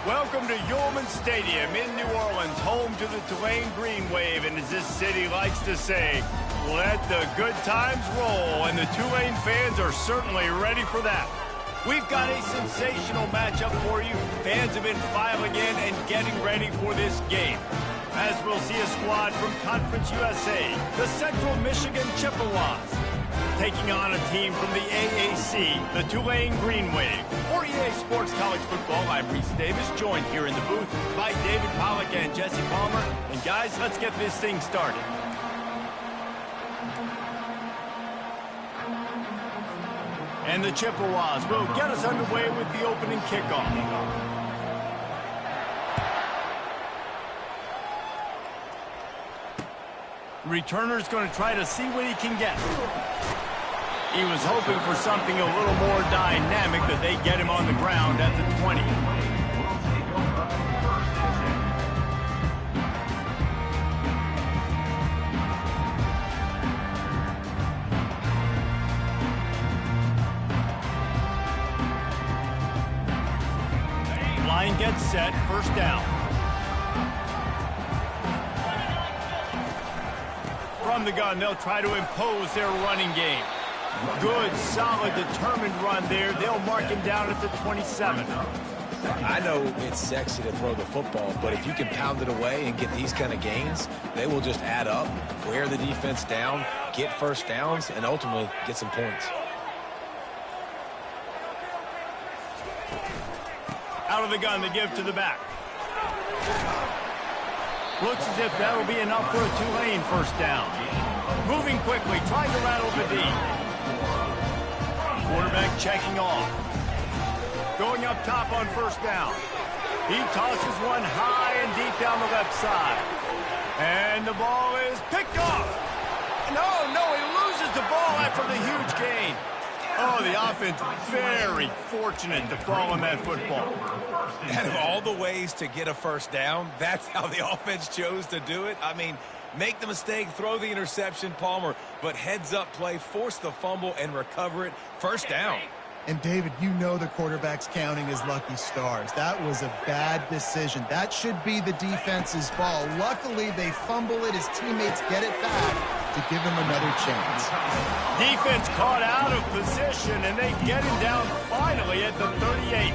Welcome to Yulman Stadium in New Orleans, home to the Tulane Green Wave, and as this city likes to say, let the good times roll, and the Tulane fans are certainly ready for that. We've got a sensational matchup for you. Fans have been filing in and getting ready for this game. As we'll see a squad from Conference USA, the Central Michigan Chippewas, taking on a team from the AAC, the Tulane Green Wave. For EA Sports College Football, I'm Reese Davis, joined here in the booth by David Pollack and Jesse Palmer. And guys, let's get this thing started. And the Chippewas will get us underway with the opening kickoff. Returner's going to try to see what he can get. He was hoping for something a little more dynamic, but they get him on the ground at the 20. Line gets set, first down. From the gun, they'll try to impose their running game. Good, solid, determined run there. They'll mark him down at the 27. I know it's sexy to throw the football, but if you can pound it away and get these kind of gains, they will just add up, wear the defense down, get first downs, and ultimately get some points. Out of the gun, they give to the back. Looks as if that'll be enough for a Tulane first down. Moving quickly, trying to rattle the D. Quarterback checking off. Going up top on first down. He tosses one high and deep down the left side. And the ball is picked off. No, he loses the ball after the huge gain. Oh, the offense very fortunate to fall on that football. Out of all the ways to get a first down, that's how the offense chose to do it. I mean, make the mistake, throw the interception, Palmer, but heads-up play, force the fumble, and recover it. First down. And, David, you know the quarterback's counting his lucky stars. That was a bad decision. That should be the defense's ball. Luckily, they fumble it. His teammates get it back to give him another chance. Defense caught out of position, and they get him down finally at the 38.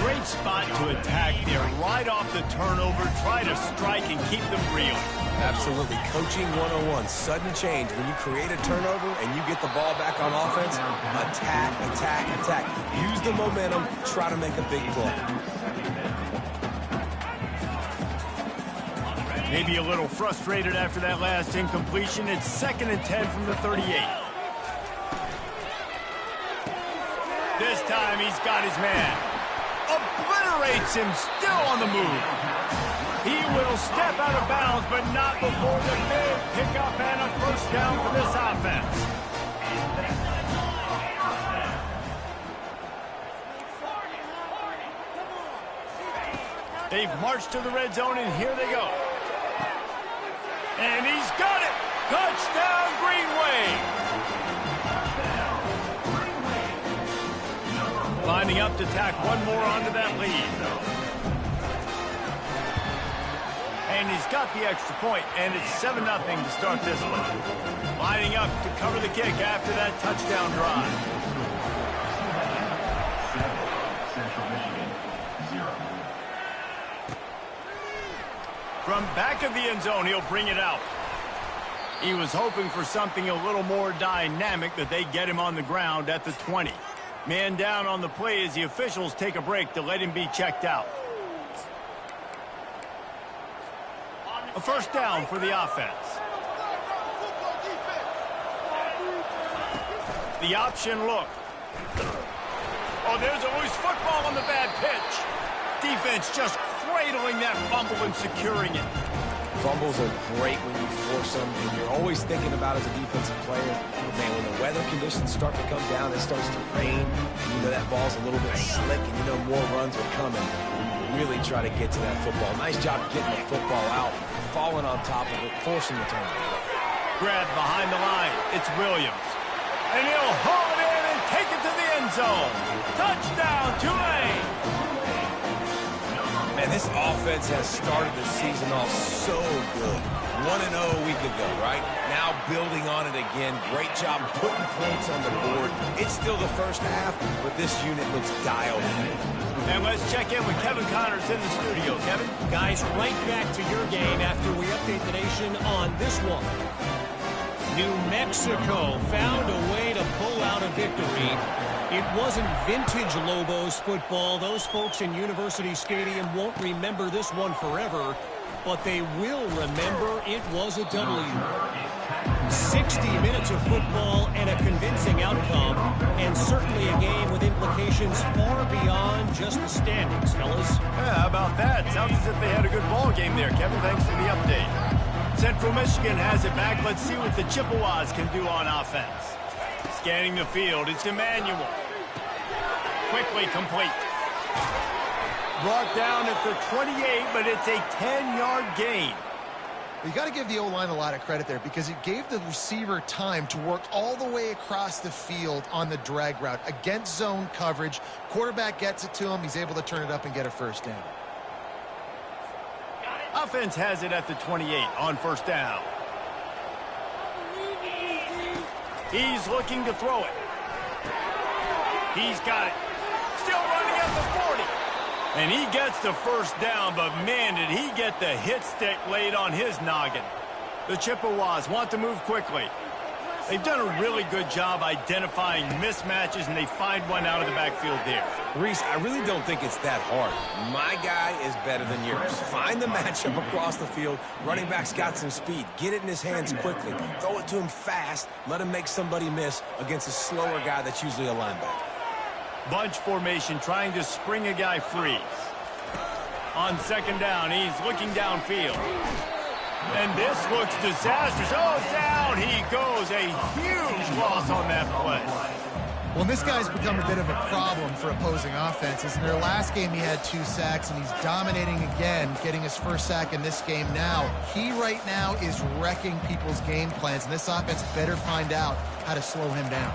Great spot to attack there. Right off the turnover, try to strike and keep them real. Absolutely. Coaching 101. Sudden change. When you create a turnover and you get the ball back on offense, attack, attack, attack. Use the momentum. Try to make a big play. Maybe a little frustrated after that last incompletion. It's 2nd and 10 from the 38. This time he's got his man. Obliterates him, still on the move. He will step out of bounds, but not before the big pickup and a first down for this offense. They've marched to the red zone, and here they go. And he's got it! Touchdown, Green Wave! Lining up to tack one more onto that lead. And he's got the extra point, and it's 7-0 to start this one. Lining up to cover the kick after that touchdown drive. Central Michigan, 0. From back of the end zone, he'll bring it out. He was hoping for something a little more dynamic, but they get him on the ground at the 20. Man down on the play as the officials take a break to let him be checked out. A first down for the offense. The option look. Oh, there's always football on the bad pitch. Defense just cradling that fumble and securing it. Fumbles are great when you force them, and you're always thinking about as a defensive player, man, when the weather conditions start to come down, it starts to rain, and you know that ball's a little bit slick, and you know more runs are coming. You really try to get to that football. Nice job getting the football out, falling on top of it, forcing the turnover. Grabbed behind the line. It's Williams. And he'll haul it in and take it to the end zone. Touchdown, Tulane! Man, this offense has started the season off so good. 1-0 a week ago, right? Now building on it again. Great job putting points on the board. It's still the first half, but this unit looks dialed in. And let's check in with Kevin Connors in the studio. Kevin? Guys, right back to your game after we update the nation on this one. New Mexico found a way to pull out a victory. It wasn't vintage Lobos football. Those folks in University Stadium won't remember this one forever, but they will remember it was a W. 60 minutes of football and a convincing outcome, and certainly a game with implications far beyond just the standings, fellas. Yeah, how about that? Sounds as if they had a good ball game there, Kevin. Thanks for the update. Central Michigan has it back. Let's see what the Chippewas can do on offense. Scanning the field, it's Emmanuel. Quickly complete. Brought down at the 28, but it's a 10-yard gain. You got to give the O-line a lot of credit there because it gave the receiver time to work all the way across the field on the drag route against zone coverage. Quarterback gets it to him. He's able to turn it up and get a first down. Offense has it at the 28 on first down. He's looking to throw it. He's got it. Still running at the 40. And he gets the first down, but man, did he get the hit stick laid on his noggin. The Chippewas want to move quickly. They've done a really good job identifying mismatches, and they find one out of the backfield there. Reese, I really don't think it's that hard. My guy is better than yours. Find the matchup across the field. Running back's got some speed. Get it in his hands quickly. Throw it to him fast. Let him make somebody miss against a slower guy that's usually a linebacker. Bunch formation trying to spring a guy free. On second down, he's looking downfield. And this looks disastrous. Oh, down he goes. A huge loss on that play. Well, this guy's become a bit of a problem for opposing offenses. In their last game, he had 2 sacks, and he's dominating again, getting his first sack in this game now. He right now is wrecking people's game plans, and this offense better find out how to slow him down.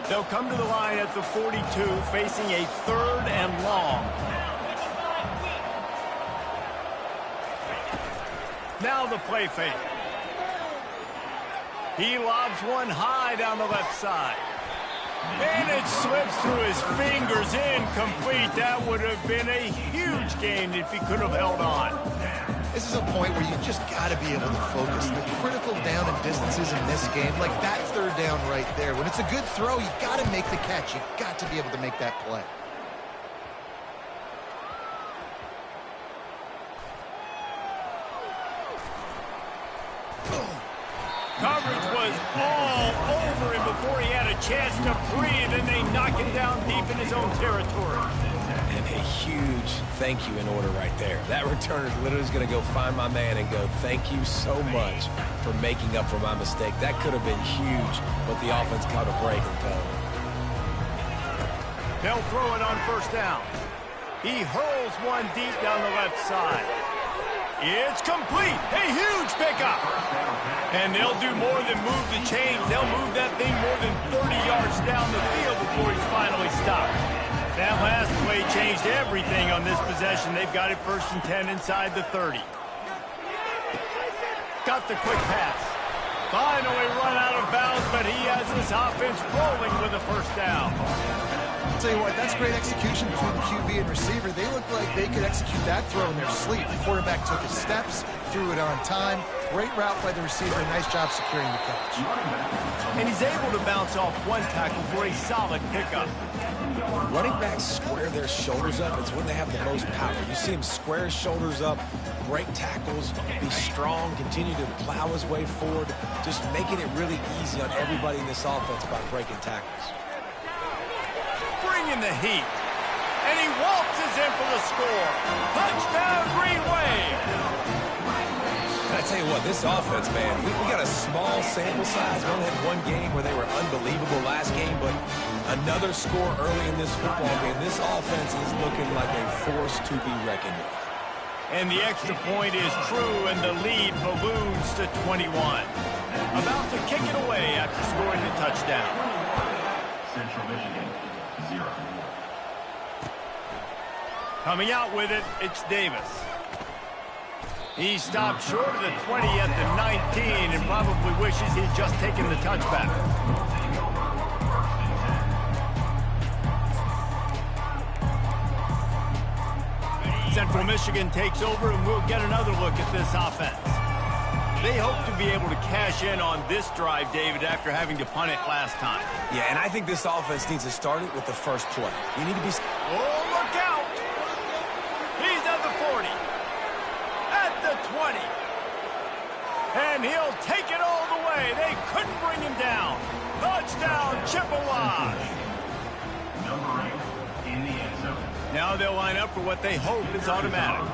They'll come to the line at the 42, facing a 3rd and long. Now the play fake. He lobs one high down the left side. And it slips through his fingers, incomplete. That would have been a huge gain if he could have held on. This is a point where you just got to be able to focus. The critical down and distances in this game, like that 3rd down right there. When it's a good throw, you got to make the catch. You got to be able to make that play. Coverage was all over him before he had a chance to breathe, and they knock him down deep in his own territory. And a huge thank you in order right there. That returner is literally going to go find my man and go, thank you so much for making up for my mistake. That could have been huge, but the offense caught a break and fell. They'll throw it on first down. He hurls one deep down the left side. It's complete. A huge pickup. And they'll do more than move the chains. They'll move that thing more than 30 yards down the field before he's finally stopped. That last play changed everything on this possession. They've got it 1st and 10 inside the 30. Got the quick pass. Finally run out of bounds, but he has this offense rolling with a first down. I'll tell you what, that's great execution between the QB and receiver. They look like they could execute that throw in their sleep. The quarterback took his steps, threw it on time. Great route by the receiver. Nice job securing the catch. And he's able to bounce off one tackle for a solid pickup. Running backs square their shoulders up. It's when they have the most power. You see him square his shoulders up, break tackles, be strong, continue to plow his way forward, just making it really easy on everybody in this offense by breaking tackles. Bringing the heat. And he waltzes in for the score. Touchdown, Green Wave. I tell you what, this offense, man, we got a small sample size. We only had one game where they were unbelievable last game, but another score early in this football game. This offense is looking like a force to be reckoned with. And the extra point is true, and the lead balloons to 21. About to kick it away after scoring the touchdown. Central Michigan, 0. Coming out with it, it's Davis. He stopped short of the 20 at the 19 and probably wishes he'd just taken the touchback. Central Michigan takes over, and we'll get another look at this offense. They hope to be able to cash in on this drive, David, after having to punt it last time. Yeah, and I think this offense needs to start it with the first play. You need to be... Oh, look out! He's at the 40. At the 20. And he'll take it all the way. They couldn't bring him down. Touchdown, Chippewa. Number 8 in the end zone. Now they'll line up for what they hope is automatic.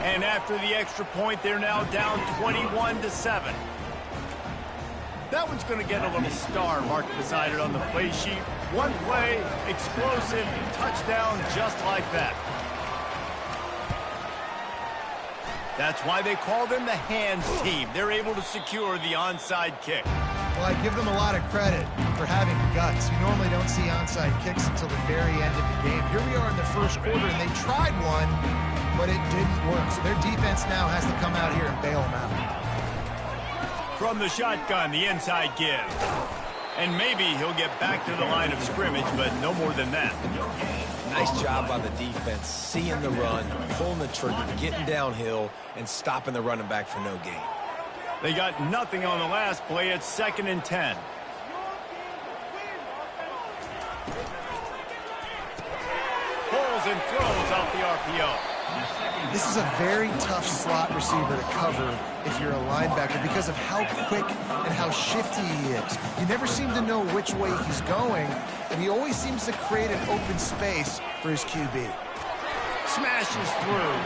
And after the extra point, they're now down 21-7. That one's going to get a little star marked beside it on the play sheet. One play, explosive, touchdown, just like that. That's why they call them the hands team. They're able to secure the onside kick. Well, I give them a lot of credit for having guts. You normally don't see onside kicks until the very end of the game. Here we are in the first quarter, and they tried one, but it didn't work. So their defense now has to come out here and bail them out. From the shotgun, the inside give. And maybe he'll get back to the line of scrimmage, but no more than that. Nice job by the defense, seeing the run, pulling the trigger, getting downhill, and stopping the running back for no gain. They got nothing on the last play. It's 2nd and 10. Pulls and throws out the RPO. This is a very tough slot receiver to cover if you're a linebacker because of how quick and how shifty he is. You never seem to know which way he's going, and he always seems to create an open space for his QB. Smashes through.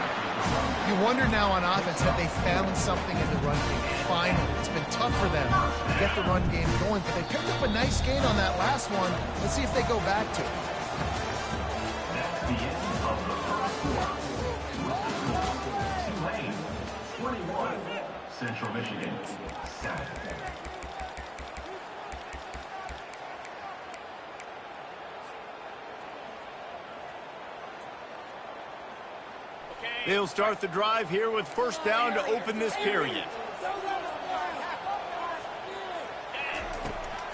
You wonder now on offense, have they found something in the run game? Finally, it's been tough for them to get the run game going, but they picked up a nice gain on that last one. Let's see if they go back to it. That's the end of the first quarter. Tulane, 21. Central Michigan, 7. They'll start the drive here with first down to open this period.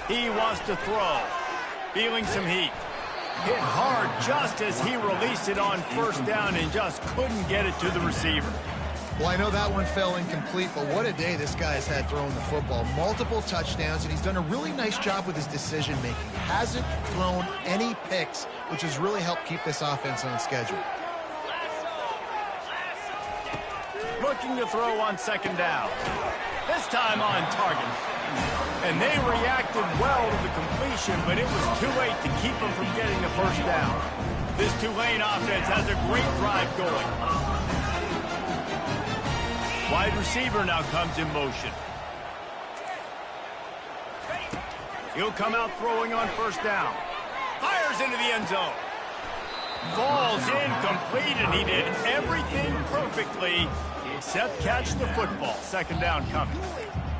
He wants to throw. Feeling some heat. Hit hard just as he released it on first down and just couldn't get it to the receiver. Well, I know that one fell incomplete, but what a day this guy has had throwing the football. Multiple touchdowns, and he's done a really nice job with his decision-making. Hasn't thrown any picks, which has really helped keep this offense on schedule. Looking to throw on second down. This time on target. And they reacted well to the completion, but it was too late to keep them from getting the first down. This Tulane offense has a great drive going. Wide receiver now comes in motion. He'll come out throwing on first down. Fires into the end zone. Falls incomplete, and he did everything perfectly except catch the football. Second down coming.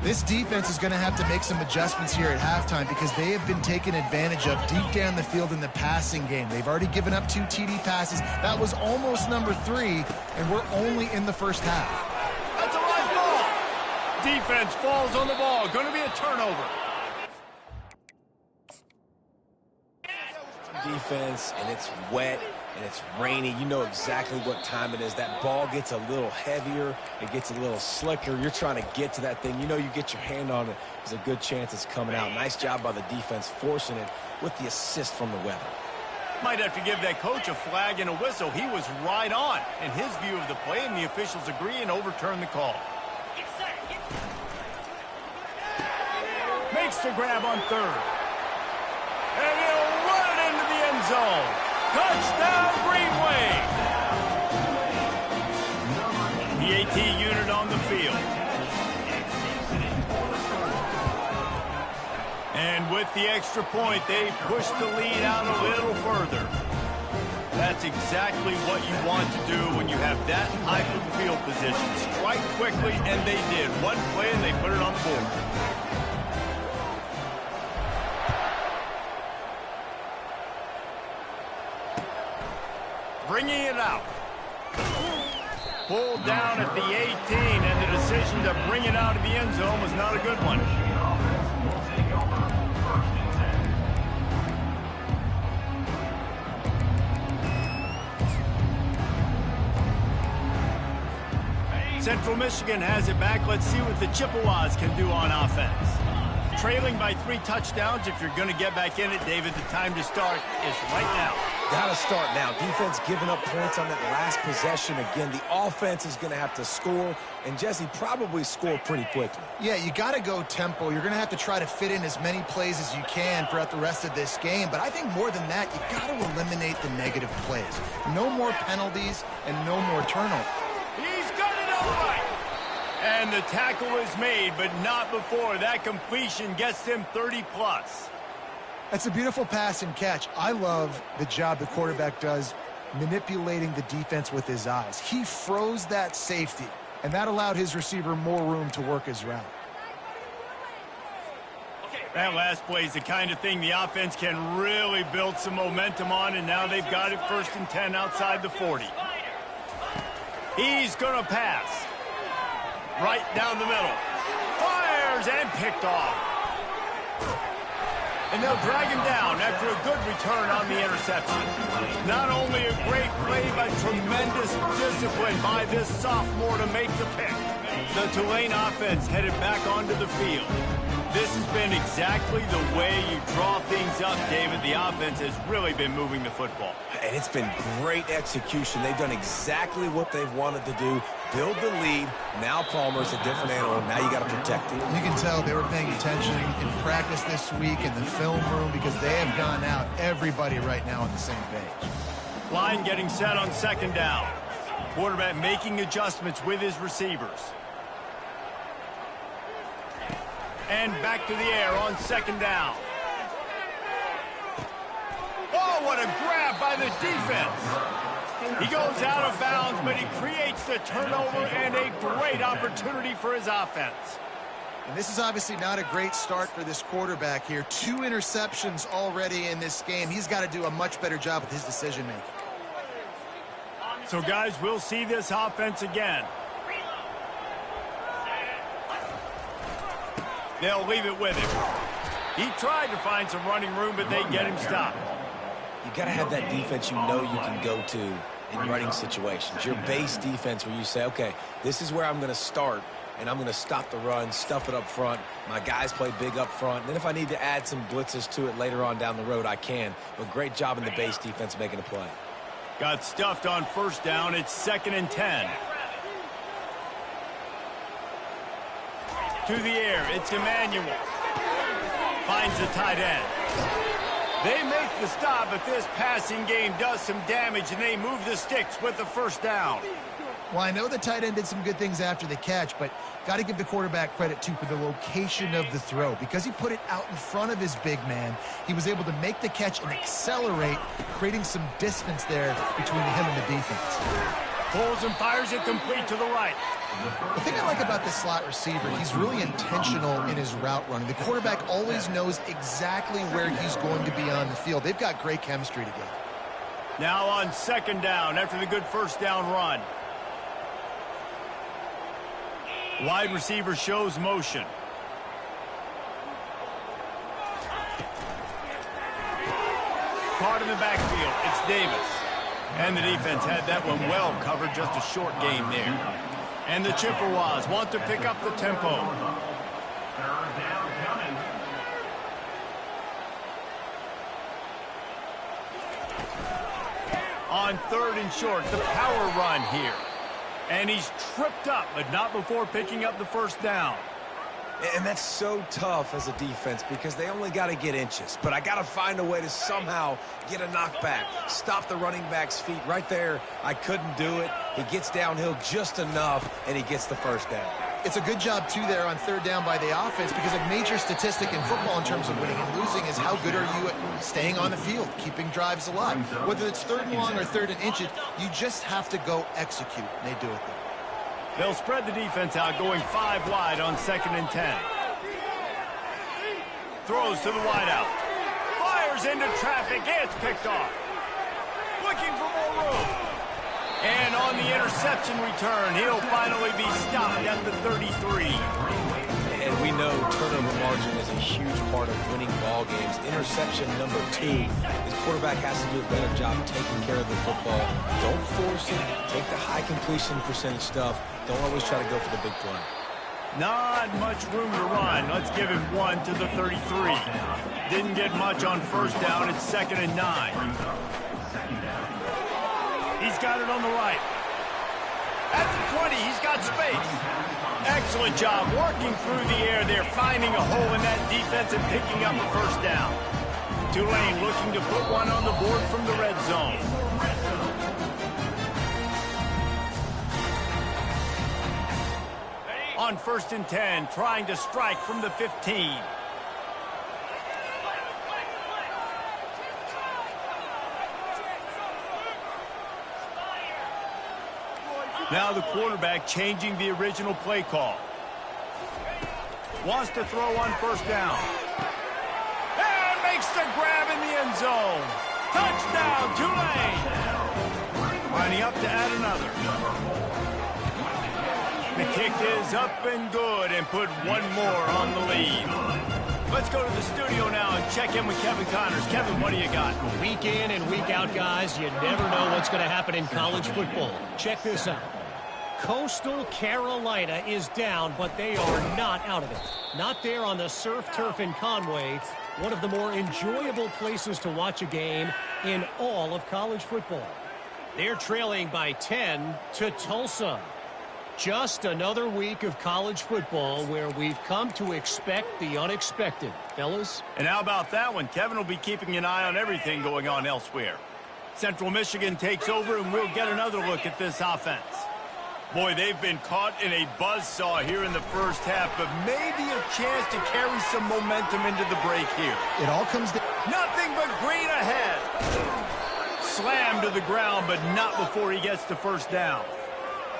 This defense is going to have to make some adjustments here at halftime because they have been taken advantage of deep down the field in the passing game. They've already given up 2 TD passes. That was almost number 3, and we're only in the first half. That's a live ball. Defense falls on the ball. Going to be a turnover. Defense, and it's wet, and it's rainy. You know exactly what time it is. That ball gets a little heavier. It gets a little slicker. You're trying to get to that thing. You know you get your hand on it. There's a good chance it's coming out. Nice job by the defense forcing it with the assist from the weather. Might have to give that coach a flag and a whistle. He was right on in his view of the play, and the officials agree and overturn the call. Makes the grab on third. And he'll run it into the end zone. Touchdown, Green Wave. The AT unit on the field. And with the extra point, they push the lead out a little further. That's exactly what you want to do when you have that type of field position. Strike quickly, and they did. One play, and they put it on the board. bringing it out. Pulled down at the 18, and the decision to bring it out of the end zone was not a good one. Central Michigan has it back. Let's see what the Chippewas can do on offense. Trailing by 3 touchdowns. If you're going to get back in it, David, the time to start is right now. Got to start now. Defense giving up points on that last possession. Again, the offense is going to have to score, and Jesse probably score pretty quickly. Yeah, you got to go tempo. You're going to have to try to fit in as many plays as you can throughout the rest of this game. But I think more than that, you got to eliminate the negative plays. No more penalties and no more turnovers. He's got it all right. And the tackle is made, but not before that completion gets him 30-plus. That's a beautiful pass and catch. I love the job the quarterback does manipulating the defense with his eyes. He froze that safety, and that allowed his receiver more room to work his route. That last play is the kind of thing the offense can really build some momentum on, and now they've got it 1st and 10 outside the 40. He's going to pass. Right down the middle. Fires and picked off. And they'll drag him down after a good return on the interception. Not only a great play, but tremendous discipline by this sophomore to make the pick. The Tulane offense headed back onto the field. This has been exactly the way you draw things up, David. The offense has really been moving the football. And it's been great execution. They've done exactly what they've wanted to do. Build the lead. Now Palmer's a different animal. Now you got to protect it. You can tell they were paying attention in practice this week in the film room because they have gone out, everybody right now on the same page. Line getting set on 2nd down. Quarterback making adjustments with his receivers. And back to the air on 2nd down. Oh, what a grab by the defense. He goes out of bounds, but he creates the turnover and a great opportunity for his offense. And this is obviously not a great start for this quarterback here. 2 interceptions already in this game. He's got to do a much better job with his decision-making. So, guys, we'll see this offense again. They'll leave it with him. He tried to find some running room, but they get him stopped. You got to have that defense you know you can go to in running situations. Your base defense where you say, okay, this is where I'm going to start, and I'm going to stop the run, stuff it up front. My guys play big up front. And then if I need to add some blitzes to it later on down the road, I can. But great job in the base defense making a play. Got stuffed on 1st down. It's 2nd and 10. To the air, it's Emmanuel. Finds the tight end. They make the stop, but this passing game does some damage, and they move the sticks with the 1st down. Well, I know the tight end did some good things after the catch, but got to give the quarterback credit, too, for the location of the throw. Because he put it out in front of his big man, he was able to make the catch and accelerate, creating some distance there between him and the defense. Pulls and fires it complete to the right. The thing I like about this slot receiver, he's really intentional in his route running. The quarterback always knows exactly where he's going to be on the field. They've got great chemistry together. Now on 2nd down after the good 1st down run. Wide receiver shows motion. Caught in the backfield. It's Davis. And the defense had that one well covered. Just a short game there. And the Chippewas want to pick up the tempo. On 3rd and short, the power run here. And he's tripped up, but not before picking up the 1st down. And that's so tough as a defense because they only got to get inches. But I got to find a way to somehow get a knockback, stop the running back's feet. Right there, I couldn't do it. He gets downhill just enough, and he gets the 1st down. It's a good job, too, there on 3rd down by the offense because a major statistic in football in terms of winning and losing is how good are you at staying on the field, keeping drives alive. Whether it's 3rd and long or 3rd and inches, you just have to go execute, and they do it there. They'll spread the defense out, going 5 wide on 2nd and 10. Throws to the wideout. Fires into traffic. It's picked off. looking for more room. And on the interception return, he'll finally be stopped at the 33. And we know turnover margin is a huge part of winning ball games. Interception number 2. This quarterback has to do a better job taking care of the football. Don't force it. Take the high completion percentage stuff. Don't always try to go for the big play. Not much room to run. Let's give him 1 to the 33. Didn't get much on first down. It's 2nd and 9. He's got it on the right. At the 20, he's got space. Excellent job working through the air there, finding a hole in that defense and picking up a first down. Tulane looking to put one on the board from the red zone. On 1st and 10, trying to strike from the 15. Now the quarterback changing the original play call. Wants to throw on first down. And makes the grab in the end zone. Touchdown, Tulane. Lining up to add another. The kick is up and good and put one more on the lead. Let's go to the studio now and check in with Kevin Connors. Kevin, what do you got? Week in and week out, guys, you never know what's going to happen in college football. Check this out. Coastal Carolina is down, but they are not out of it. Not there on the surf turf in Conway, one of the more enjoyable places to watch a game in all of college football. They're trailing by 10 to Tulsa. Just another week of college football where we've come to expect the unexpected, fellas. And how about that one? Kevin will be keeping an eye on everything going on elsewhere. Central Michigan takes over, and we'll get another look at this offense. Boy, they've been caught in a buzzsaw here in the first half, but maybe a chance to carry some momentum into the break here. It all comes down. Nothing but green ahead. Slammed to the ground, but not before he gets the first down.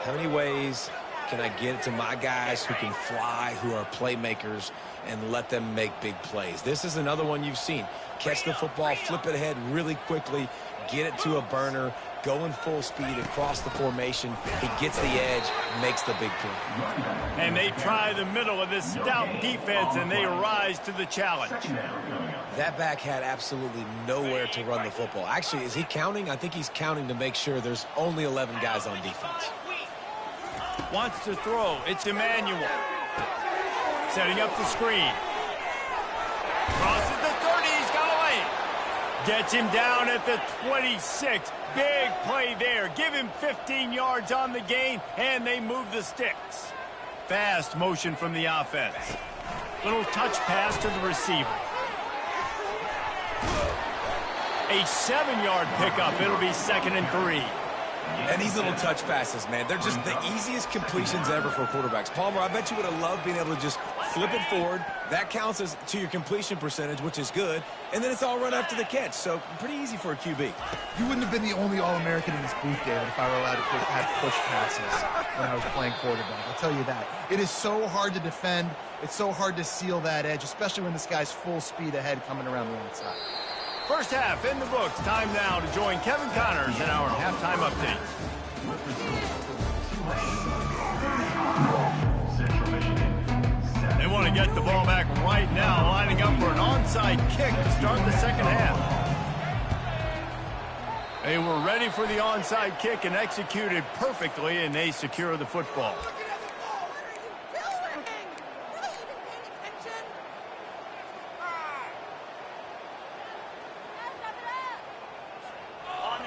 How many ways can I get it to my guys who can fly, who are playmakers, and let them make big plays? This is another one you've seen. Catch the football, flip it ahead really quickly, get it to a burner, going full speed across the formation. He gets the edge, makes the big play. And they try the middle of this stout defense, and they rise to the challenge. That back had absolutely nowhere to run the football. Actually, is he counting? I think he's counting to make sure there's only 11 guys on defense. Wants to throw. It's Emmanuel. Setting up the screen. Crosses the 30. He's got a lane. Gets him down at the 26. Big play there. Give him 15 yards on the gain, and they move the sticks. Fast motion from the offense. Little touch pass to the receiver. A 7-yard pickup. It'll be 2nd and 3. And these little touch passes, man, they're just the easiest completions ever for quarterbacks. Palmer, I bet you would have loved being able to just flip it forward. That counts as to your completion percentage, which is good. And then it's all run after the catch. So pretty easy for a QB. You wouldn't have been the only All-American in this booth, David, if I were allowed to have push passes when I was playing quarterback. I'll tell you that. It is so hard to defend. It's so hard to seal that edge, especially when this guy's full speed ahead coming around the outside. First half in the books. Time now to join Kevin Connors in our halftime update. They want to get the ball back right now, lining up for an onside kick to start the second half. They were ready for the onside kick and executed perfectly, and they secure the football.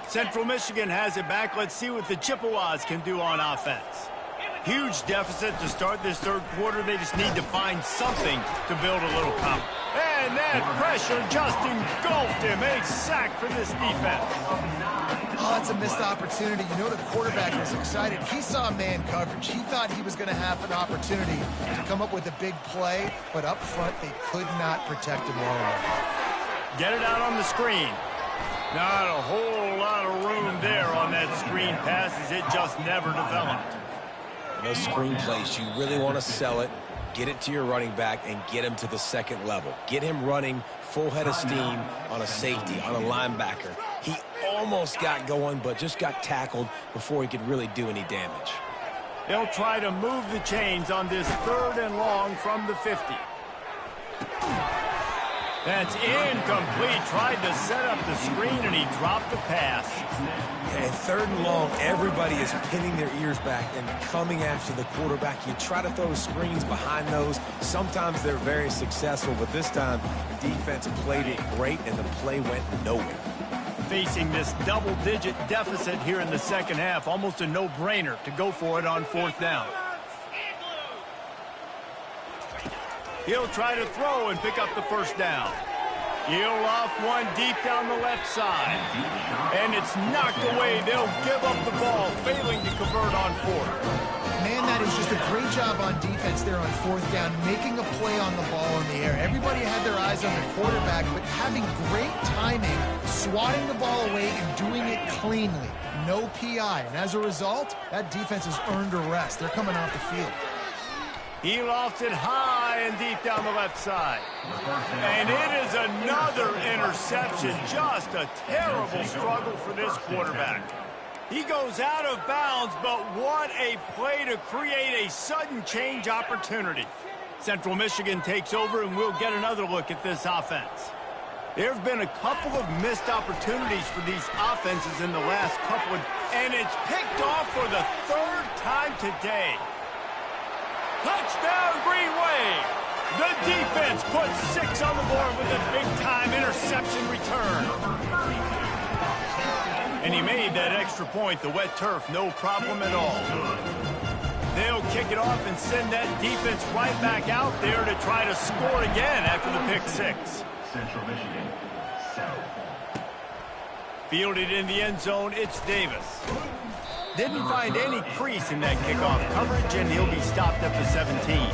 Central Michigan has it back. Let's see what the Chippewas can do on offense. Huge deficit to start this third quarter. They just need to find something to build a little confidence. And that pressure just engulfed him. A sack for this defense. Oh, that's a missed opportunity. You know the quarterback was excited. He saw man coverage. He thought he was going to have an opportunity to come up with a big play, but up front they could not protect him well enough. Get it out on the screen. Not a whole lot of room there on that screen pass as it just never developed. Those screen plays, you really want to sell it. get it to your running back and get him to the second level. Get him running full head of steam on a safety, on a linebacker. He almost got going, but just got tackled before he could really do any damage. They'll try to move the chains on this 3rd and long from the 50. That's incomplete. Tried to set up the screen, and he dropped the pass. And 3rd and long, everybody is pinning their ears back and coming after the quarterback. You try to throw screens behind those. Sometimes they're very successful, but this time the defense played it great, and the play went nowhere. Facing this double-digit deficit here in the second half, almost a no-brainer to go for it on 4th down. He'll try to throw and pick up the 1st down. He'll off one deep down the left side. And it's knocked away. They'll give up the ball, failing to convert on 4th. Man, that is just a great job on defense there on 4th down, making a play on the ball in the air. Everybody had their eyes on the quarterback, but having great timing, swatting the ball away and doing it cleanly. No PI. And as a result, that defense has earned a rest. They're coming off the field. He lofts it high and deep down the left side. And it is another interception. Just a terrible struggle for this quarterback. He goes out of bounds, but what a play to create a sudden change opportunity. Central Michigan takes over, and we'll get another look at this offense. There have been a couple of missed opportunities for these offenses in the last couple, and it's picked off for the 3rd time today. Touchdown, Green Wave! The defense puts 6 on the board with a big-time interception return. And he made that extra point. The wet turf, no problem at all. They'll kick it off and send that defense right back out there to try to score again after the pick 6. Central Michigan, 7. Fielded in the end zone, it's Davis. Didn't find any crease in that kickoff coverage, and he'll be stopped at the 17.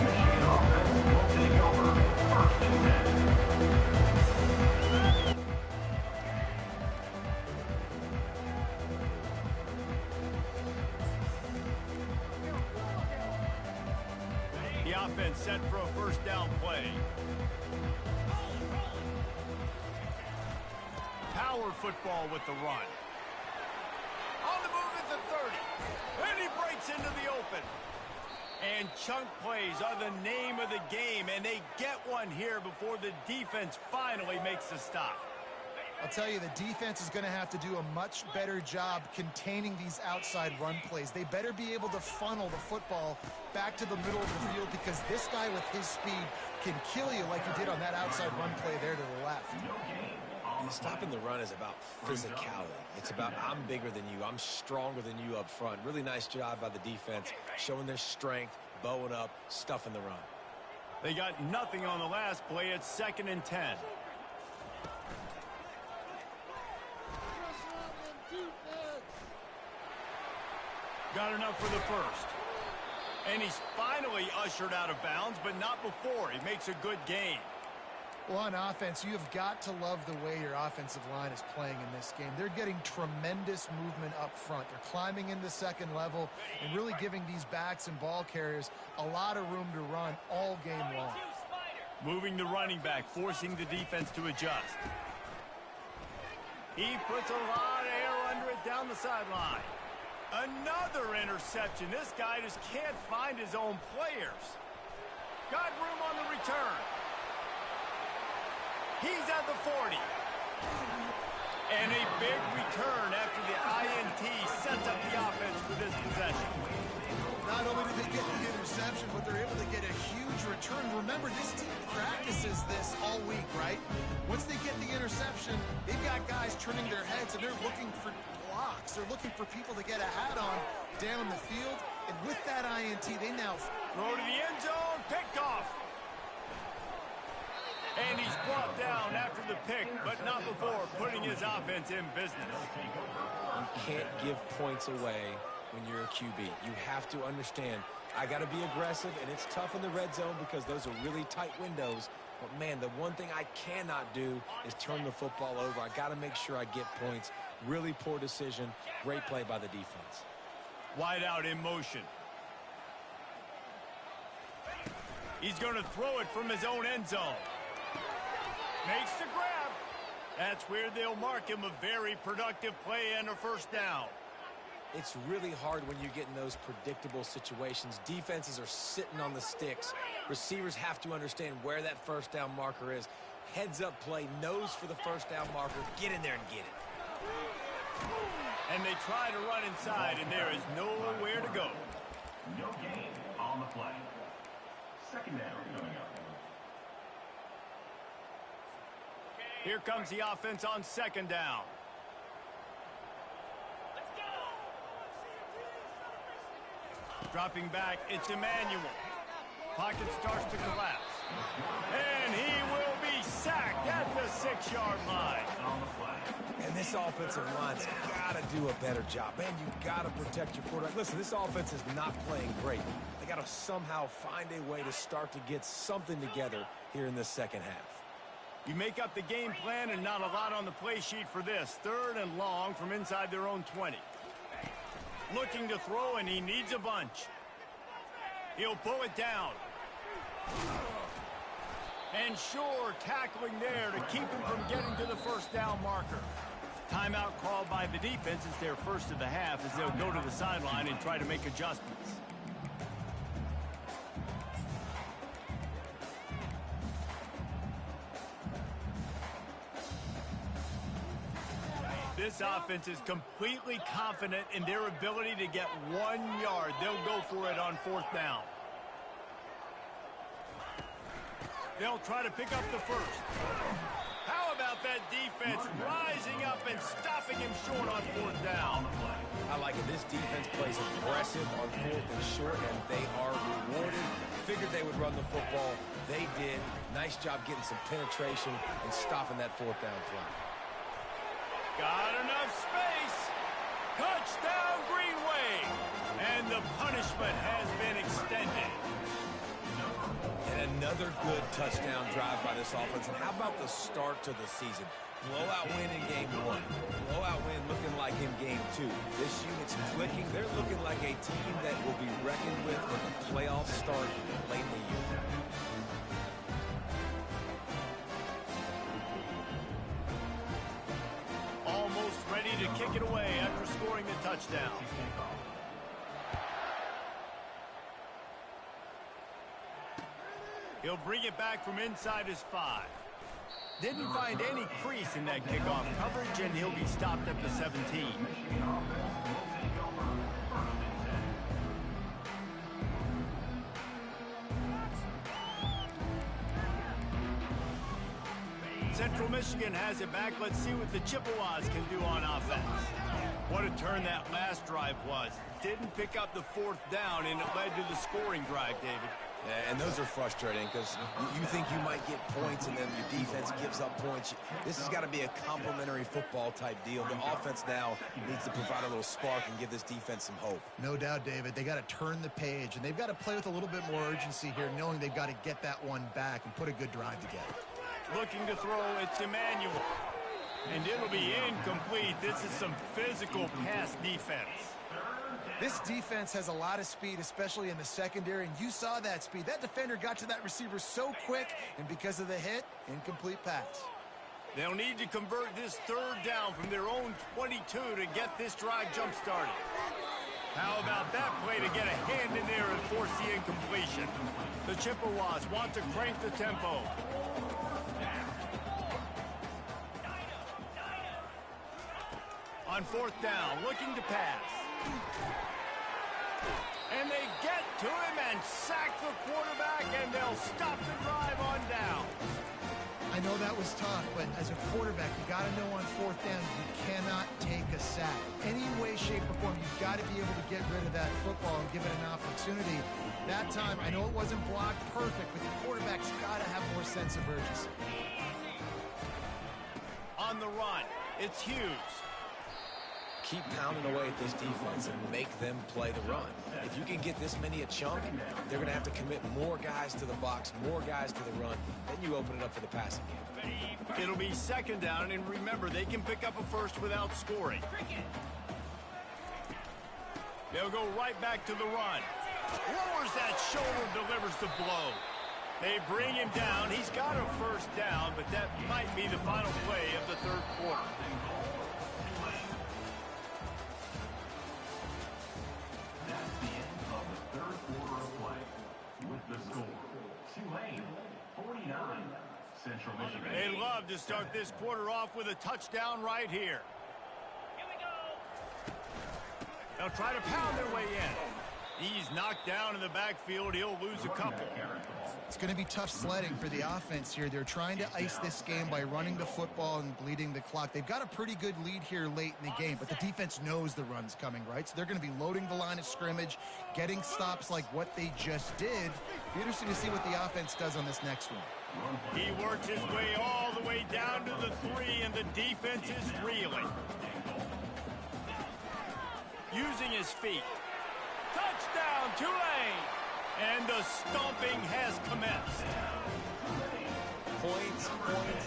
The offense set for a 1st down play. Power football with the run. On the move at the 30. And he breaks into the open. And chunk plays are the name of the game, and they get one here before the defense finally makes the stop. I'll tell you, the defense is going to have to do a much better job containing these outside run plays. They better be able to funnel the football back to the middle of the field, because this guy with his speed can kill you like he did on that outside run play there to the left. Stopping the run is about physicality. It's about I'm bigger than you. I'm stronger than you up front. Really nice job by the defense, showing their strength, bowing up, stuffing the run. They got nothing on the last play. It's 2nd and 10. Got enough for the 1st. And he's finally ushered out of bounds, but not before. He makes a good gain. Well, on offense, you have got to love the way your offensive line is playing in this game. They're getting tremendous movement up front. They're climbing into 2nd level and really giving these backs and ball carriers a lot of room to run all game long. Moving the running back, forcing the defense to adjust. He puts a lot of air under it down the sideline. Another interception. This guy just can't find his own players. Got room on the return. He's at the 40. And a big return after the INT sets up the offense for this possession. Not only do they get the interception, but they're able to get a huge return. Remember, this team practices this all week, right? Once they get the interception, they've got guys turning their heads, and they're looking for blocks. They're looking for people to get a hat on down the field. And with that INT, they now throw to the end zone, picked off. And he's brought down after the pick, but not before putting his offense in business. You can't give points away when you're a QB. You have to understand, I got to be aggressive, and it's tough in the red zone because those are really tight windows. But, man, the one thing I cannot do is turn the football over. I got to make sure I get points. Really poor decision. Great play by the defense. Wide out in motion. He's going to throw it from his own end zone. Makes the grab. That's where they'll mark him a very productive play and a first down. It's really hard when you get in those predictable situations. Defenses are sitting on the sticks. Receivers have to understand where that first down marker is. Heads up play, nose for the first down marker. Get in there and get it. And they try to run inside, and there is nowhere to go. No gain on the play. Second down coming up. Here comes the offense on second down. Dropping back, it's Emmanuel. Pocket starts to collapse. And he will be sacked at the 6-yard line. And this offensive line's got to do a better job. Man, you got to protect your quarterback. Listen, this offense is not playing great. They got to somehow find a way to start to get something together here in this second half. You make up the game plan and not a lot on the play sheet for this. 3rd and long from inside their own 20. Looking to throw, and he needs a bunch. He'll pull it down. And sure, tackling there to keep him from getting to the first down marker. Timeout called by the defense. It's their first of the half as they'll go to the sideline and try to make adjustments. This offense is completely confident in their ability to get 1 yard. They'll go for it on 4th down. They'll try to pick up the first. How about that defense rising up and stopping him short on 4th down? I like it. This defense plays aggressive on 4th and short, and they are rewarded. Figured they would run the football. They did. Nice job getting some penetration and stopping that 4th down play. Got enough space. Touchdown, Green Wave. And the punishment has been extended. And another good touchdown drive by this offense. And how about the start to the season? Blowout win in game 1. Blowout win looking like in game 2. This unit's clicking. They're looking like a team that will be reckoned with when the playoffs start late in the year. Almost ready to kick it away after scoring the touchdown. He'll bring it back from inside his 5. Didn't find any crease in that kickoff coverage, and he'll be stopped at the 17. Central Michigan has it back. Let's see what the Chippewas can do on offense. What a turn that last drive was. Didn't pick up the 4th down, and it led to the scoring drive, David. Yeah, and those are frustrating because you think you might get points and then your defense gives up points. This has got to be a complementary football type deal. The offense now needs to provide a little spark and give this defense some hope. No doubt, David. They got to turn the page, and they've got to play with a little bit more urgency here, knowing they've got to get that one back and put a good drive together. Looking to throw, it's Emmanuel. And it'll be incomplete. This is some physical pass defense. This defense has a lot of speed, especially in the secondary, and you saw that speed. That defender got to that receiver so quick, and because of the hit, incomplete pass. They'll need to convert this 3rd down from their own 22 to get this drive jump-started. How about that play to get a hand in there and force the incompletion? The Chippewas want to crank the tempo. On 4th down, looking to pass. And they get to him and sack the quarterback, and they'll stop the drive on down. I know that was tough, but as a quarterback, you got to know on 4th down, you cannot take a sack. Any way, shape, or form, you've got to be able to get rid of that football and give it an opportunity. That time, I know it wasn't blocked perfect, but the quarterback's got to have more sense of urgency. On the run, it's Hughes. Keep pounding away at this defense and make them play the run. If you can get this many a chunk, they're going to have to commit more guys to the box, more guys to the run. Then you open it up for the passing game. It'll be 2nd down, and remember, they can pick up a first without scoring. They'll go right back to the run. Lowers that shoulder, delivers the blow. They bring him down. He's got a first down, but that might be the final play of the third quarter. That's the end of the third quarter of play. With the score, Tulane 49, Central Michigan. They love to start this quarter off with a touchdown right here. They'll try to pound their way in. He's knocked down in the backfield. He'll lose a couple. It's going to be tough sledding for the offense here. They're trying to ice this game by running the football and bleeding the clock. They've got a pretty good lead here late in the game, but the defense knows the run's coming, right? So they're going to be loading the line of scrimmage, getting stops like what they just did. Be interesting to see what the offense does on this next one. He works his way all the way down to the 3, and the defense is reeling. Using his feet. Touchdown, Tulane! And the stomping has commenced. Points,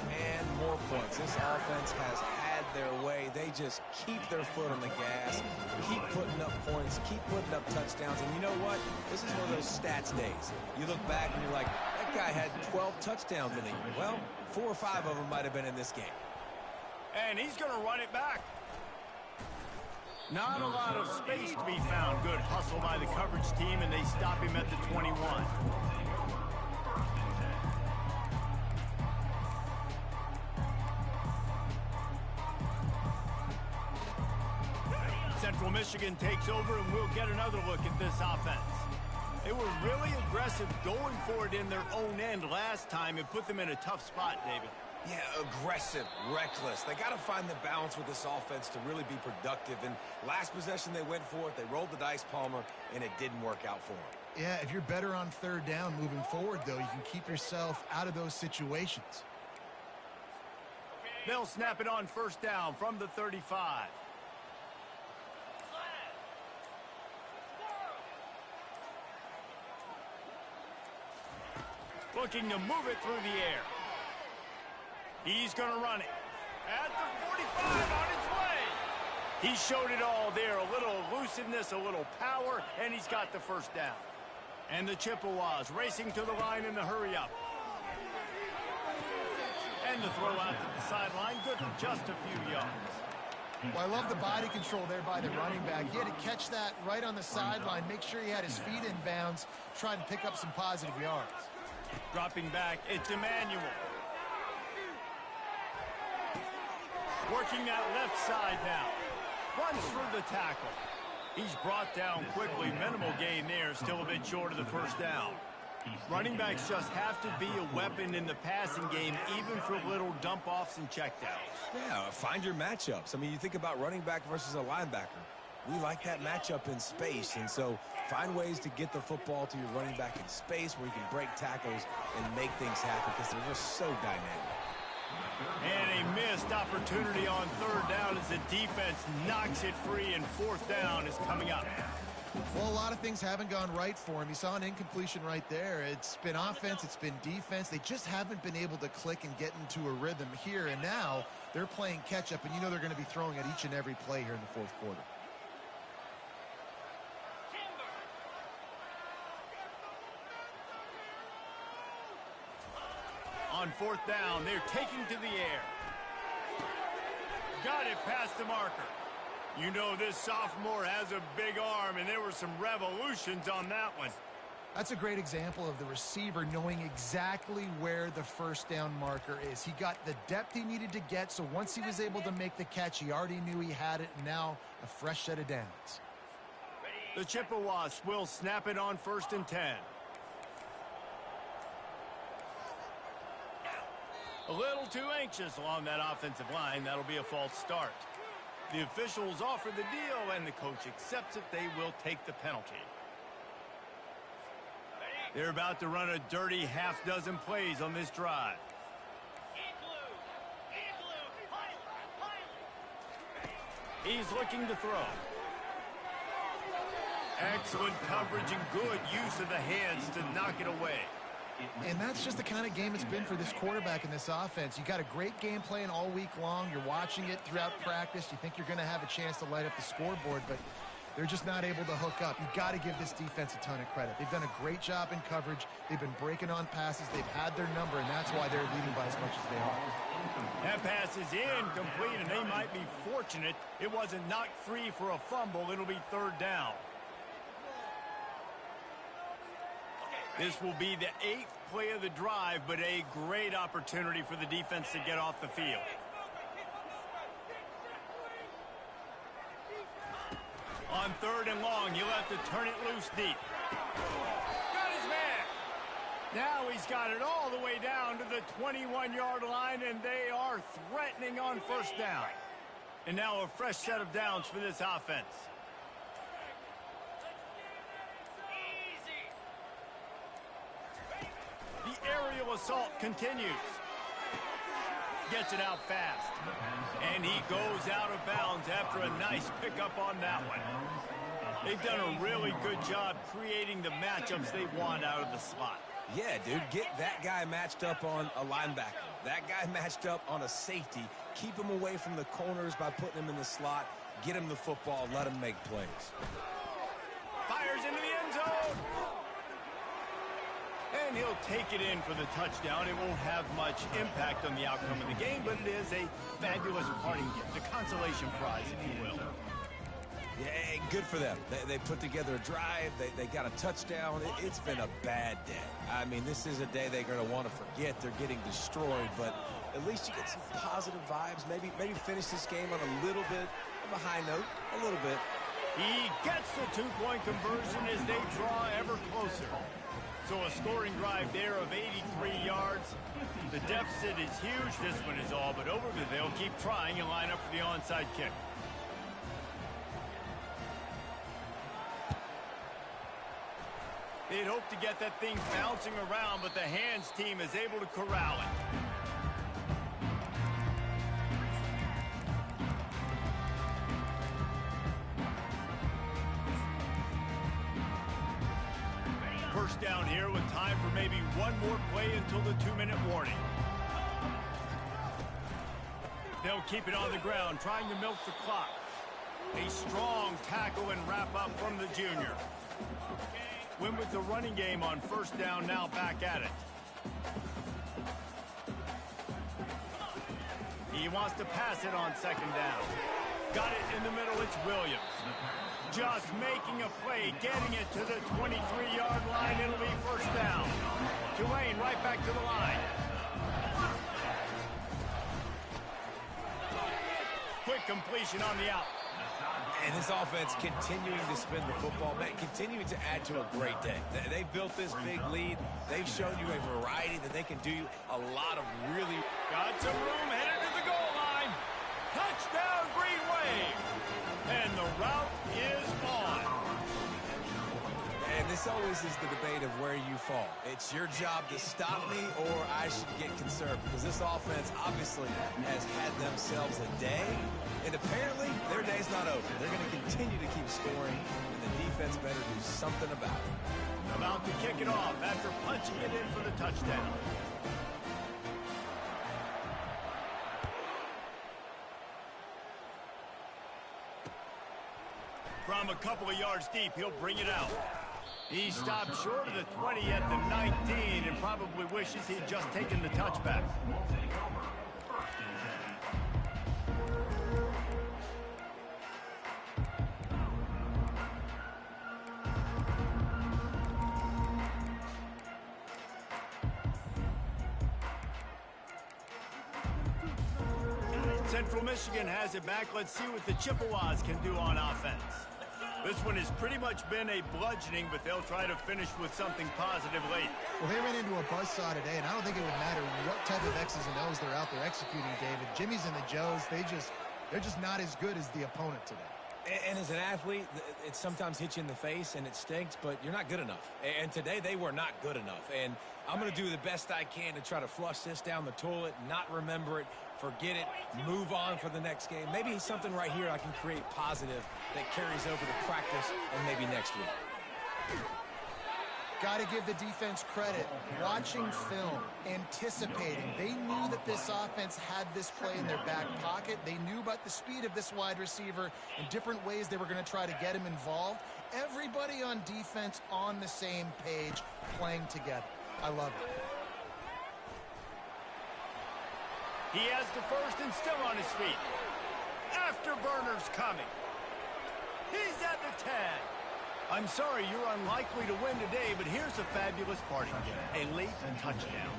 and more points. This offense has had their way. They just keep their foot on the gas, keep putting up points, keep putting up touchdowns. And you know what? This is one of those stats days. You look back and you're like, that guy had 12 touchdowns in a year. Well, 4 or 5 of them might have been in this game. And he's going to run it back. Not a lot of space to be found. Good hustle by the coverage team, and they stop him at the 21. Central Michigan takes over, and we'll get another look at this offense. They were really aggressive going for it in their own end last time and put them in a tough spot, David. Yeah, aggressive, reckless. They got to find the balance with this offense to really be productive. And last possession, they went for it. They rolled the dice, Palmer, and it didn't work out for them. Yeah, if you're better on third down moving forward, though, you can keep yourself out of those situations. They'll snap it on first down from the 35. Looking to move it through the air. He's going to run it. At the 45 on his way. He showed it all there. A little elusiveness, a little power, and he's got the first down. And the Chippewas racing to the line in the hurry-up. And the throw out to the sideline. Good for just a few yards. Well, I love the body control there by the running back. He had to catch that right on the sideline, make sure he had his feet in bounds, trying to pick up some positive yards. Dropping back, it's Emmanuel. Working that left side now. Runs through the tackle. He's brought down quickly. Minimal gain there. Still a bit short of the first down. Running backs just have to be a weapon in the passing game, even for little dump-offs and checkdowns. Yeah, find your matchups. I mean, you think about running back versus a linebacker. We like that matchup in space, and so find ways to get the football to your running back in space where you can break tackles and make things happen because they're just so dynamic. And a missed opportunity on third down as the defense knocks it free, and fourth down is coming up. Well, a lot of things haven't gone right for him. You saw an incompletion right there. It's been offense, it's been defense. They just haven't been able to click and get into a rhythm here, and now they're playing catch-up, and you know they're going to be throwing at each and every play here in the fourth quarter. On fourth down, they're taking to the air. Got it past the marker. You know this sophomore has a big arm, and there were some revolutions on that one. That's a great example of the receiver knowing exactly where the first down marker is. He got the depth he needed to get, so once he was able to make the catch, he already knew he had it, and now a fresh set of downs. The Chippewas will snap it on 1st and 10. A little too anxious along that offensive line. That'll be a false start. The officials offer the deal, and the coach accepts it. They will take the penalty. They're about to run a dirty half-dozen plays on this drive. He's looking to throw. Excellent coverage and good use of the hands to knock it away. And that's just the kind of game it's been for this quarterback in this offense. You got a great game plan all week long. You're watching it throughout practice. You think you're going to have a chance to light up the scoreboard, but They're just not able to hook up. You've got to give this defense a ton of credit. They've done a great job in coverage. They've been breaking on passes. They've had their number, and that's why they're leading by as much as they are. That pass is incomplete, and they might be fortunate it wasn't knocked free for a fumble. It'll be 3rd down. This will be the 8th play of the drive, but a great opportunity for the defense to get off the field. On 3rd and long, he'll have to turn it loose deep. Got his man. Now he's got it all the way down to the 21-yard line, and they are threatening on 1st down. And now a fresh set of downs for this offense. The aerial assault continues. Gets it out fast. And he goes out of bounds after a nice pickup on that one. They've done a really good job creating the matchups they want out of the slot. Yeah, dude, get that guy matched up on a linebacker. That guy matched up on a safety. Keep him away from the corners by putting him in the slot. Get him the football. Let him make plays. Fires into the end zone. And he'll take it in for the touchdown. It won't have much impact on the outcome of the game, but it is a fabulous parting gift, a consolation prize, if you will. Yeah, good for them. They put together a drive. They got a touchdown. It's been a bad day. I mean, this is a day they're going to want to forget. They're getting destroyed, but at least you get some positive vibes. Maybe finish this game on a little bit of a high note, a little bit. He gets the 2-point conversion as they draw ever closer. So a scoring drive there of 83 yards. The deficit is huge. This one is all but over, but they'll keep trying and line up for the onside kick. They'd hope to get that thing bouncing around, but the hands team is able to corral it. First down here with time for maybe one more play until the 2-minute warning. They'll keep it on the ground, trying to milk the clock. A strong tackle and wrap up from the junior. Win with the running game on 1st down, now back at it. He wants to pass it on 2nd down. Got it in the middle, it's Williams. Just making a play, getting it to the 23-yard line. It'll be 1st down. Tulane right back to the line. Quick completion on the out. And this offense continuing to spin the football, man, continuing to add to a great day. They built this big lead. They've shown you a variety that they can do a lot of really... Got some room, headed to the goal line. Touchdown, Green Wave. And the route is on. And this always is the debate of where you fall. It's your job to stop me or I should get concerned, because this offense obviously has had themselves a day, and apparently their day's not over. They're going to continue to keep scoring, and the defense better do something about it. About to kick it off after punching it in for the touchdown. From a couple of yards deep, he'll bring it out. He stopped short of the 20 at the 19 and probably wishes he'd just taken the touchback. Central Michigan has it back. Let's see what the Chippewas can do on offense. This one has pretty much been a bludgeoning, but they'll try to finish with something positive late. Well, they ran into a buzzsaw today, and I don't think it would matter what type of X's and O's they're out there executing, David. Jimmy's and the Joes, they're just not as good as the opponent today. And as an athlete, it sometimes hits you in the face and it stinks, but you're not good enough. And today they were not good enough. And I'm going to do the best I can to try to flush this down the toilet, not remember it, forget it, move on for the next game. Maybe something right here I can create positive that carries over to practice and maybe next week. Got to give the defense credit. Watching film, anticipating. They knew that this offense had this play in their back pocket. They knew about the speed of this wide receiver and different ways they were going to try to get him involved. Everybody on defense on the same page, playing together. I love it. He has the first and still on his feet. Afterburner's coming. He's at the 10. I'm sorry you're unlikely to win today, but here's a fabulous party. A late touchdown.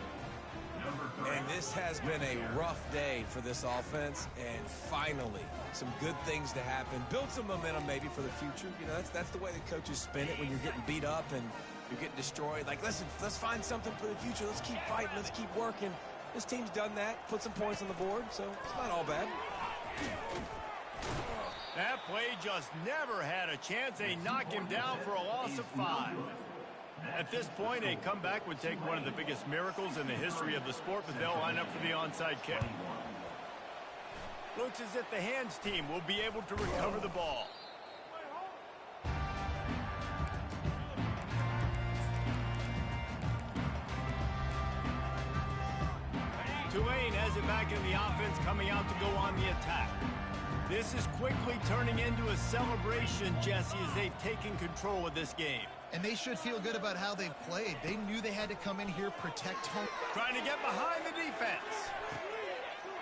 And this has been a rough day for this offense, and finally, some good things to happen. Build some momentum maybe for the future. You know, that's the way the coaches spin it when you're getting beat up and you're getting destroyed. Like, listen, let's find something for the future. Let's keep fighting. Let's keep working. This team's done that, put some points on the board, so it's not all bad. That play just never had a chance. They knock him down for a loss of 5. At this point, a comeback would take one of the biggest miracles in the history of the sport, but they'll line up for the onside kick. Looks as if the hands team will be able to recover the ball. Tulane has it back in the offense, coming out to go on the attack. This is quickly turning into a celebration, Jesse, as they've taken control of this game. And they should feel good about how they've played. They knew they had to come in here, protect home. Trying to get behind the defense.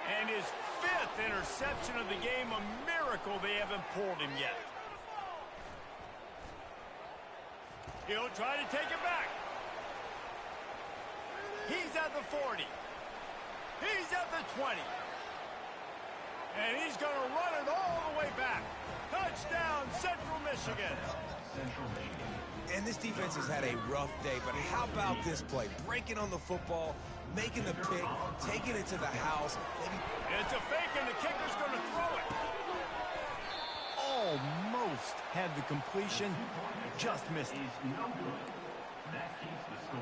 And his 5th interception of the game, a miracle they haven't pulled him yet. He'll try to take it back. He's at the 40. He's at the 20. And he's going to run it all the way back. Touchdown, Central Michigan. And this defense has had a rough day, but how about this play? Breaking on the football, making the pick, taking it to the house. It's a fake, and the kicker's going to throw it. Almost had the completion, just missed it.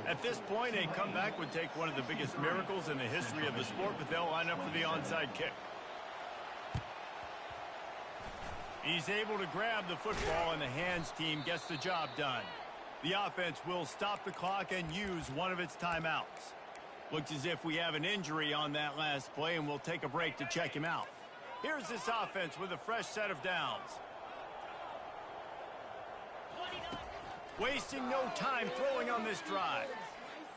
At this point, a comeback would take one of the biggest miracles in the history of the sport, but they'll line up for the onside kick. He's able to grab the football, and the hands team gets the job done. The offense will stop the clock and use one of its timeouts. Looks as if we have an injury on that last play, and we'll take a break to check him out. Here's this offense with a fresh set of downs. Wasting no time throwing on this drive.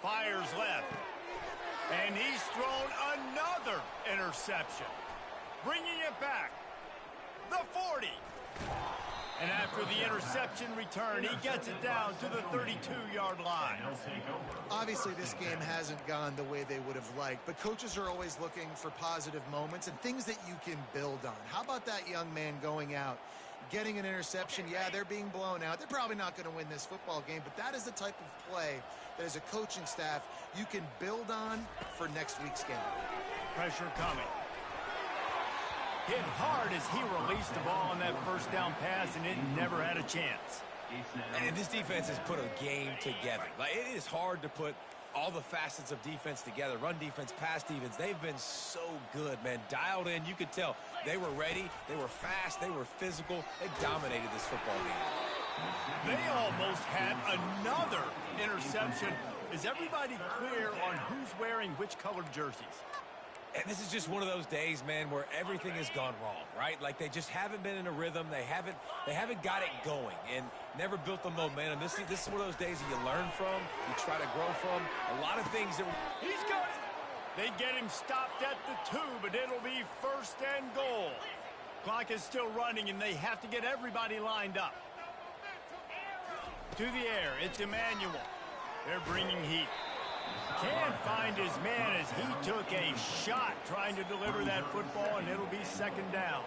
Fires left. And he's thrown another interception. Bringing it back. The 40. And after the interception return, he gets it down to the 32-yard line. Obviously, this game hasn't gone the way they would have liked, but coaches are always looking for positive moments and things that you can build on. How about that young man going out, getting an interception? Yeah, they're being blown out. They're probably not going to win this football game, but that is the type of play that as a coaching staff you can build on for next week's game. Pressure coming. Hit hard as he released the ball on that first down pass, and it never had a chance. And this defense has put a game together. Like, it is hard to put all the facets of defense together. Run defense, pass defense. They've been so good, man. Dialed in. You could tell they were ready. They were fast. They were physical. They dominated this football game. They almost had another interception. Is everybody clear on who's wearing which colored jerseys? And this is just one of those days, man, where everything has gone wrong, right? Like, they just haven't been in a rhythm. They haven't got it going and never built the momentum. This is one of those days that you learn from, you try to grow from. A lot of things that... He's got it. They get him stopped at the 2, but it'll be first and goal. Clock is still running, and they have to get everybody lined up. To the air, it's Emmanuel. They're bringing heat. Can't find his man as he took a shot trying to deliver that football, and it'll be second down.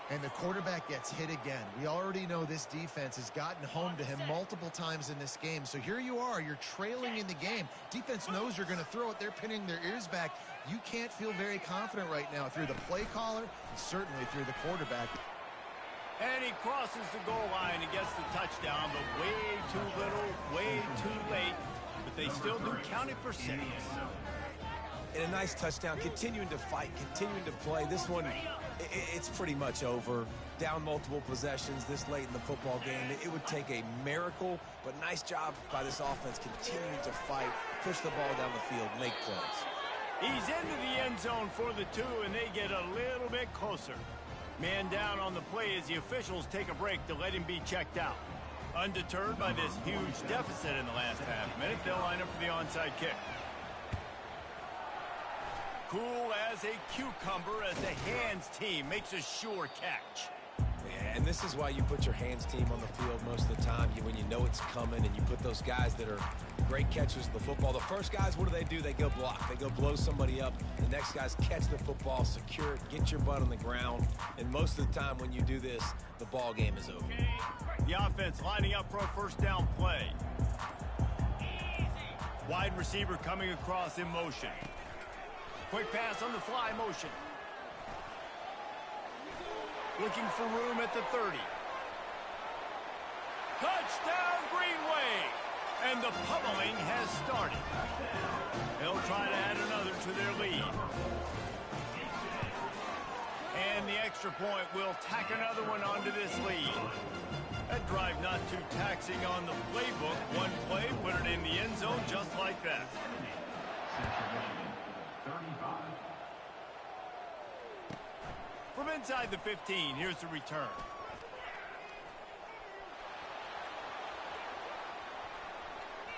And the quarterback gets hit again. We already know this defense has gotten home to him multiple times in this game. So here you are, you're trailing in the game. Defense knows you're going to throw it. They're pinning their ears back. You can't feel very confident right now if you're the play caller, and certainly if you're the quarterback. And he crosses the goal line and gets the touchdown, but way too little, way too late. But they still do count it for 6. And a nice touchdown, continuing to fight, continuing to play. This one It's pretty much over. Down multiple possessions this late in the football game. It would take a miracle, but nice job by this offense continuing to fight, push the ball down the field, make plays. He's into the end zone for the 2, and they get a little bit closer. Man down on the play as the officials take a break to let him be checked out. Undeterred by this huge deficit in the last half minute, they'll line up for the onside kick. Cool as a cucumber as the hands team makes a sure catch. Yeah, and this is why you put your hands team on the field most of the time. When you know it's coming, and you put those guys that are great catchers of the football. The first guys, what do? They go block. They go blow somebody up. The next guys catch the football, secure it, get your butt on the ground. And most of the time when you do this, the ball game is over. The offense lining up for a first down play. Wide receiver coming across in motion. Quick pass on the fly motion. Looking for room at the 30. Touchdown, Green Wave! And the pummeling has started. They'll try to add another to their lead. And the extra point will tack another one onto this lead. That drive not too taxing on the playbook. One play, put it in the end zone just like that. Central Michigan, 35. From inside the 15, here's the return.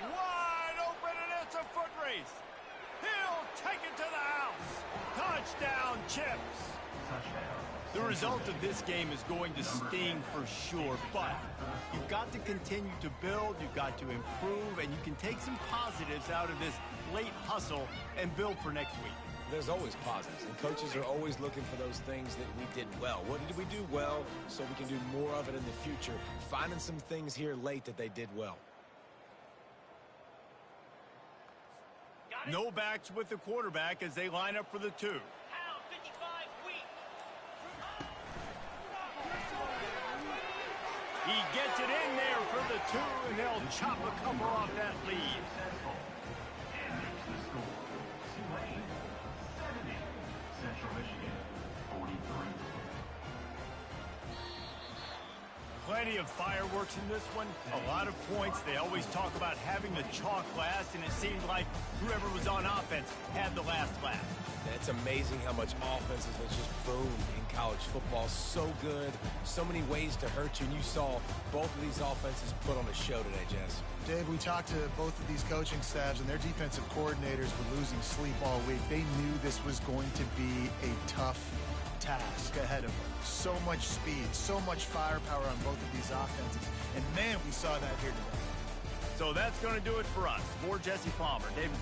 Wide open, and it's a foot race. He'll take it to the house. Touchdown, Chips. Touchdown. The result of this game is going to sting for sure, but you've got to continue to build, you've got to improve, and you can take some positives out of this late hustle and build for next week. There's always positives, and coaches are always looking for those things that we did well. What did we do well so we can do more of it in the future? Finding some things here late that they did well. No backs with the quarterback as they line up for the 2. He gets it in there for the 2, and they'll chop a couple off that lead. And there's the score. Tulane, 70. Central Michigan, 43. Plenty of fireworks in this one. A lot of points. They always talk about having the chalk last, and it seemed like whoever was on offense had the last laugh. It's amazing how much offenses has just boomed in college football. So good, so many ways to hurt you, and you saw both of these offenses put on a show today, Jess. Dave, we talked to both of these coaching staffs, and their defensive coordinators were losing sleep all week. They knew this was going to be a tough task ahead of them. So much speed, so much firepower on both of these offenses. And, man, we saw that here today. So that's going to do it for us. For Jesse Palmer, David